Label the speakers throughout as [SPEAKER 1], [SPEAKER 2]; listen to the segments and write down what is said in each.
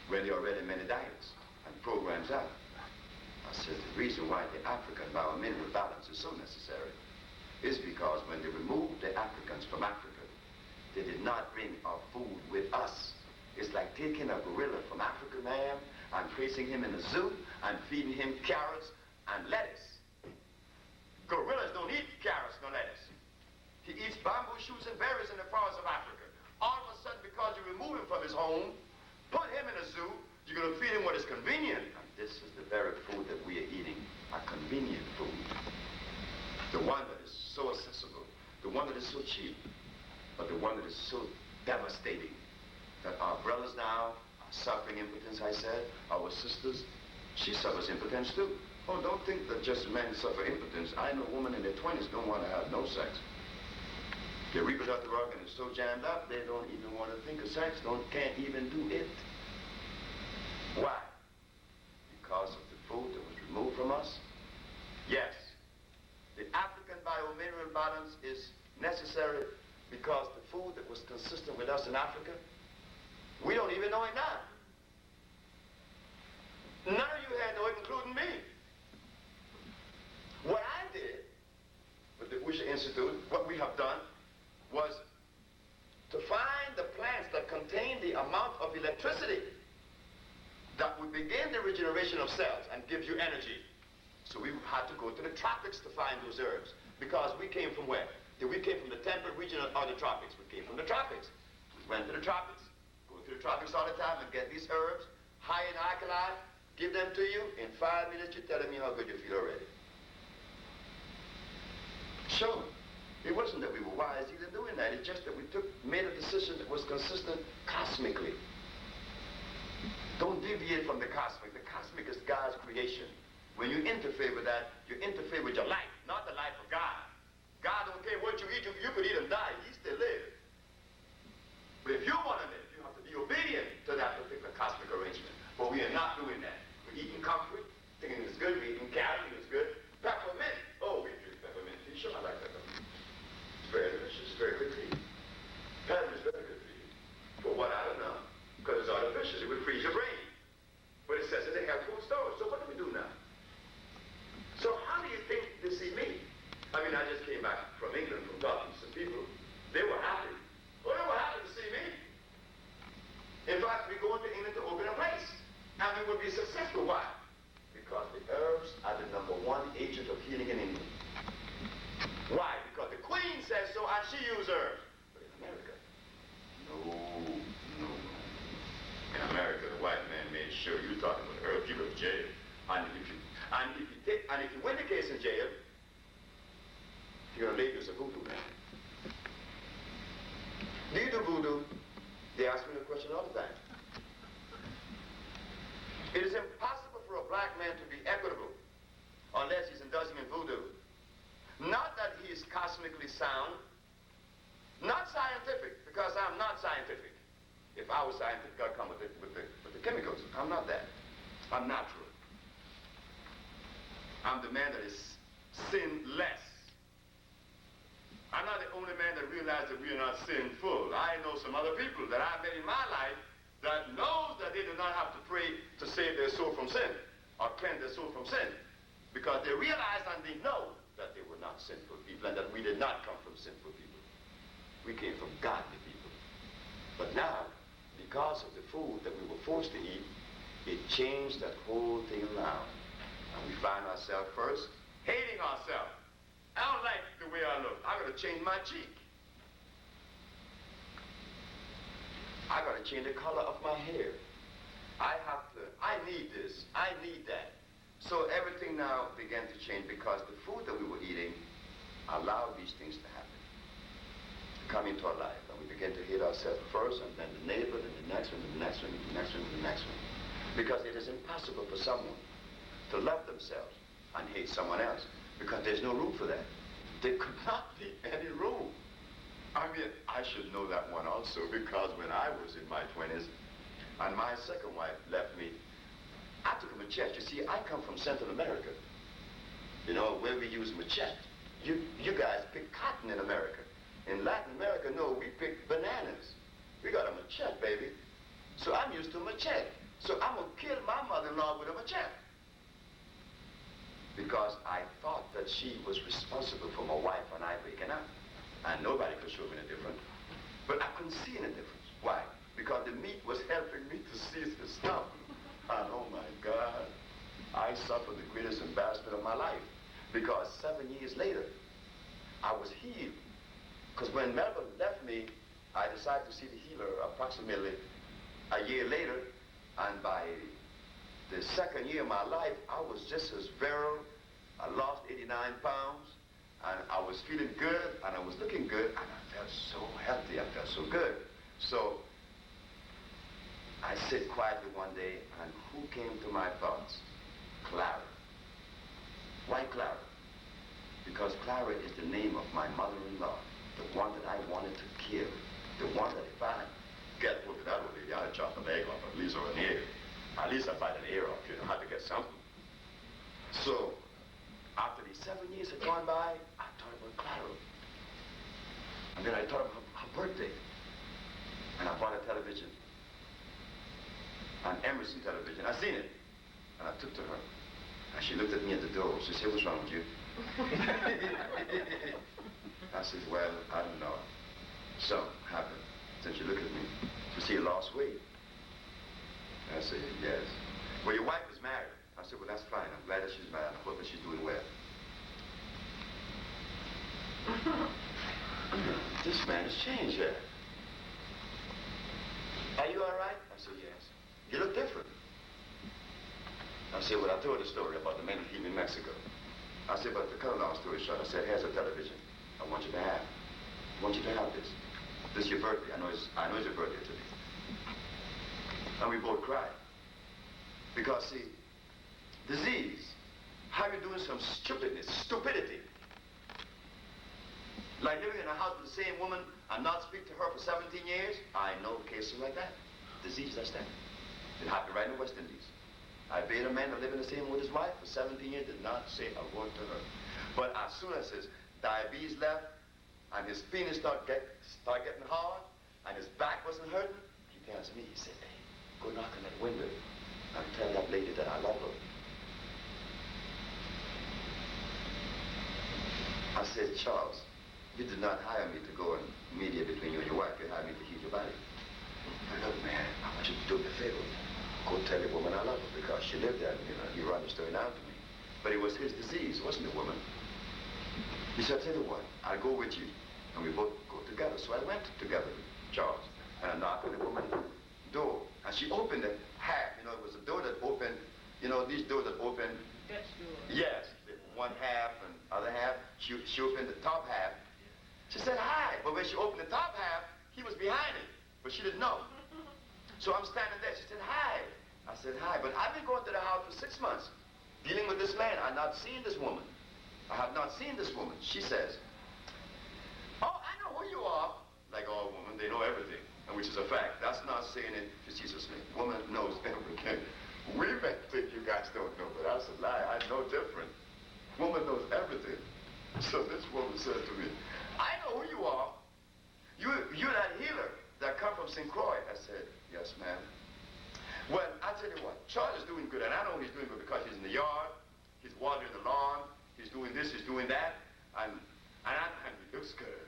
[SPEAKER 1] when there are already many diets and programs out. I said the reason why the African biomineral balance is so necessary is because when they removed the Africans from Africa, they did not bring our food with us. It's like taking a gorilla from Africa, man, and placing him in a zoo and feeding him carrots and lettuce. Gorillas don't eat carrots nor lettuce. He eats bamboo shoots and berries in the forests of Africa. All of a sudden, because you remove him from his home, put him in a zoo, you're going to feed him what is convenient. And this is the very food that we are eating, a convenient food. The one that is so accessible, the one that is so cheap, but the one that is so devastating that our brothers now are suffering impotence, I said. Our sisters, she suffers impotence too. Oh, don't think that just men suffer impotence. I know women in their 20s don't want to have no sex. Their reproductive organ is so jammed up, they don't even want to think of sex, can't even do it. Why? Because of the food that was removed from us? Yes. The African biomineral balance is necessary because the food that was consistent with us in Africa, we don't even know it now. None of you had know it, including me. What I did with the Usha Institute, what we have done, was to find the plants that contain the amount of electricity that would begin the regeneration of cells and give you energy. So we had to go to the tropics to find those herbs, because we came from where? We came from the temperate region or the tropics. We came from the tropics. We went to the tropics, go to the tropics all the time and get these herbs, high in alkali, give them to you. In 5 minutes, you're telling me how good you feel already. Sure. It wasn't that we were wise either doing that. It's just that we made a decision that was consistent cosmically. Don't deviate from the cosmic. The cosmic is God's creation. When you interfere with that, you interfere with your life, not the life of God. God don't care what you eat. You could eat and die. He still lives. But if you want to live, you have to be obedient to that particular cosmic arrangement. But we are not doing that. We're eating comfort, thinking it's good. We're eating carrot, thinking it's good. Peppermint. Oh, we drink peppermint tea. Sure, I like peppermint. It's very delicious. It's very good for you. Peppermint is very good for you. For what? I don't know. Because it's artificial. It would freeze your brain. But it says in the health food stores. So what do we do now? So how do you think they see me? I mean, I just came back from England from talking to some people. They were happy. Oh, they were happy to see me. In fact, we go into England to open a place. And we will be successful. Why? Because the herbs are the #1 agent of healing in England. Why? Because the Queen says so and she uses herbs. But in America, no. In America, the white man made sure you talking about herbs, you go to jail. And if you win the case in jail, you're going to label you as a voodoo man. Do you do voodoo? They ask me the question all the time. It is impossible for a black man to be equitable unless he's indulging in voodoo. Not that he is cosmically sound, not scientific, because I'm not scientific. If I was scientific, I'd come with the chemicals. I'm not that. I'm natural. I'm the man that is sinless. I'm not the only man that realizes that we are not sinful. I know some other people that I've met in my life that knows that they do not have to pray to save their soul from sin or cleanse their soul from sin, because they realize and they know that they were not sinful people and that we did not come from sinful people. We came from godly people. But now, because of the food that we were forced to eat, it changed that whole thing around. And we find ourselves first hating ourselves. I don't like the way I look. I gotta change my cheek. I gotta change the color of my hair. I need this, I need that. So everything now began to change because the food that we were eating allowed these things to happen, come into our life. And we began to hate ourselves first, and then the neighbor, then the next one, and the next one, and the next one, and the next one. Because it is impossible for someone to love themselves and hate someone else, because there's no room for that. There could not be any room. I mean, I should know that one also, because when I was in my 20s, and my second wife left me, I took a machete. You see, I come from Central America, you know, where we use machete. You guys pick cotton in America. In Latin America, no, we pick bananas. We got a machete, baby. So I'm used to machete. So I'm going to kill my mother-in-law with a machete. Because I thought that she was responsible for my wife and I breaking up. And nobody could show me the difference. But I couldn't see any difference. Why? Because the meat was helping me to see the stuff. And oh my God, I suffered the greatest embarrassment of my life. Because 7 years later, I was healed. Because when Melvin left me, I decided to see the healer approximately a year later. And by the second year of my life, I was just as virile. I lost 89 pounds. And I was feeling good, and I was looking good, and I felt so healthy, I felt so good. So I sit quietly one day, and who came to my thoughts? Clara. Why Clara? Because Clara is the name of my mother-in-law, the one that I wanted to kill, the one that if I get with that would be, I'd chop an egg off, at least, or an ear. At least I'd bite an ear off, you know, I had to get something. So after these 7 years had gone by, I thought about Clara. And then I thought about her birthday. And I bought a television. An Emerson television. I seen it. And I took to her. And she looked at me at the door. She said, "What's wrong with you?" I said, "Well, I don't know. Something happened." Then she looked at me. She said, "You lost weight." I said, "Yes." "Well, your wife is married." I said, "Well, that's fine. I'm glad that she's married. I hope that she's doing well." This man has changed here. "Are you all right?" I said, "Yes." "You look different." I said, "Well, I told the story about the men who came in Mexico." I said, "But to cut a long story short," I said, "Here's a television. I want you to have. I want you to have this. This is your birthday. I know it's your birthday today." And we both cried. Because, see, disease, how you doing some stupidity. Like living in a house with the same woman and not speak to her for 17 years. I know cases like that. Disease, that's that. It happened right in the West Indies. I paid a man to live in the same with his wife for 17 years, did not say a word to her. But as soon as his diabetes left and his penis started getting hard and his back wasn't hurting, he tells me, he said, "Hey, go knock on that window and tell that lady that I love her." I said, "Charles, you did not hire me to go and mediate between you and your wife. You hired me to heal your body." "Look, man, I want you to do me a favor. Go tell the woman I love her because she lived there. You know, he run the story down to me. But it was his disease, it wasn't the woman." He said, "I'll tell you what, I'll go with you." And we both go together. So I went together with Charles. And I knocked on the woman's door. And she opened it half. You know, it was a door that opened, you know, these doors that open.
[SPEAKER 2] Dutch door.
[SPEAKER 1] Yes, one half and other half. She opened the top half. She said, "Hi." But when she opened the top half, he was behind it. But she didn't know. So I'm standing there. She said, "Hi." I said, "Hi." But I've been going to the house for 6 months, dealing with this man. I've not seen this woman. I have not seen this woman. She says, "Oh, I know who you are." Like all women, they know everything, and which is a fact. That's not saying it facetiously. Woman knows everything. We may think you guys don't know, but that's a lie. I know different. Woman knows everything. So this woman said to me, "I know who you are. You're that healer that come from St. Croix." I said, "Yes, ma'am." "Well, I tell you what, Charles is doing good, and I know he's doing good because he's in the yard, he's watering the lawn, he's doing this, he's doing that, and he looks good."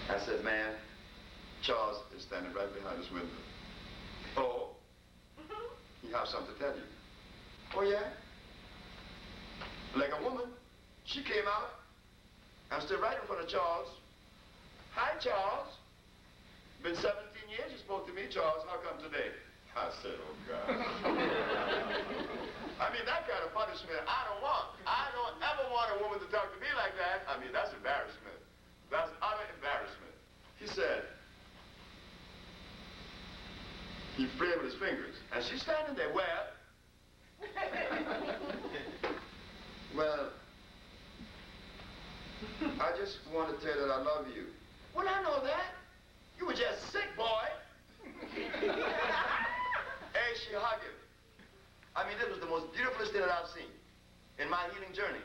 [SPEAKER 1] I said, "Man, Charles is standing right behind this window." "Oh, he has something to tell you." "Oh, yeah?" Like a woman, she came out and stood right in front of Charles. "Hi, Charles. Been 17 years you spoke to me, Charles. How come today?" I said, "Oh, God." I mean, that kind of punishment I don't want. I don't ever want a woman to talk to me like that. I mean, that's embarrassment. That's utter embarrassment. He said, he played with his fingers. And she's standing there, "Well." "Well, I just want to tell you that I love you." "Well, I know that. You were just sick, boy." Hey, she hugged him. I mean, this was the most beautiful thing that I've seen in my healing journey.